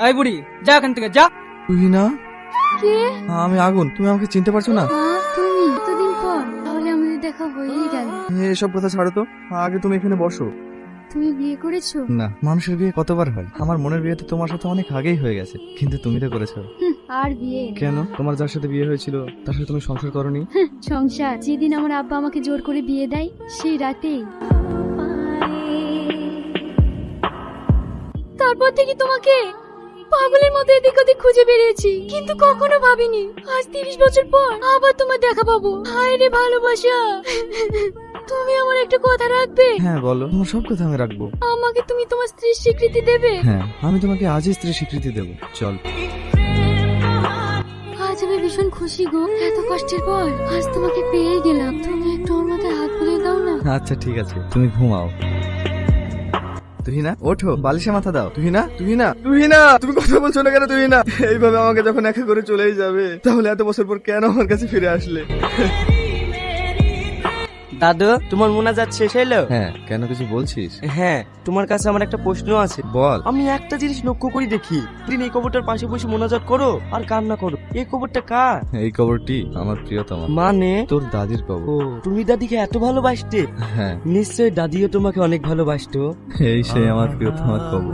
এই বুড়ি যা এখান থেকে যা। তুহিনা, কে? আমি আগুন। তুমি আমাকে চিনতে পারছো না? তুমি এতদিন পর, তাহলে আমাদের দেখা হয়েই গেল। এসব কথা ছাড়ো তো, আগে তুমি এখানে বসো। তুমি বিয়ে করেছো? না, মানুষের বিয়ে কতবার হয়? আমার মনের বিয়ে তো তোমার সাথে অনেক আগেই হয়ে গেছে, কিন্তু তুমি তো করেছো। আর বিয়ে কেন? তোমার যার সাথে বিয়ে হয়েছিল তার সাথে তুমি সংসার করনি? সংসার যেদিন আমার আব্বা আমাকে জোর করে বিয়ে দেয় সেই রাতেই। তারপর থেকে তোমাকে পাগলের মতো এদিক ওদিক খুঁজে বেরিয়েছি, কিন্তু কখনো ভাবিনি আজ 30 বছর পর আবার তোমার দেখা পাবো। হায় রে ভালোবাসা, তুমি আমার একটা কথা রাখবে? হ্যাঁ বলো, তোমার সব কথা আমি রাখবো। আমাকে তুমি তোমার স্ত্রীর স্বীকৃতি দেবে? হ্যাঁ, আমি তোমাকে আজই স্ত্রী স্বীকৃতি দেবো। চল। আজ আমি ভীষণ খুশি গো, এত কষ্টের পর আজ তোমাকে পেয়ে গেলাম। তুমি একটু ওর মধ্যে হাত বুলিয়ে দাও না। আচ্ছা ঠিক আছে, তুমি ঘুমাও। তুহিনা ওঠো, বালিশে মাথা দাও। তুহিনা, তুহিনা, তুহিনা, তুমি কথা বলছো না কেন? তুহিনা, এইভাবে আমাকে যখন একা করে চলেই যাবে, তাহলে এত বছর পর কেন আমার কাছে ফিরে আসলে? দাদু, তোমার মোনাজাত শেষ হলো? হ্যাঁ, কেন কিছু বলছিস? হ্যাঁ, তোমার কাছে আমার একটা প্রশ্ন আছে। বল। আমি একটা জিনিস লক্ষ্য করি দেখি, দিন এই কবরটার পাশে বসে মোনাজাত করো আর কান্না করো। এই কবরটা কার? এই কবরটি আমার প্রিয়তমা, মানে তোর দাদির কবর। ও, তুমি দাদিকে এত ভালোবাসতে? হ্যাঁ, নিশ্চয়ই দাদিও তোমাকে অনেক ভালোবাসতো। এই সেই আমার প্রিয়তমার কবর।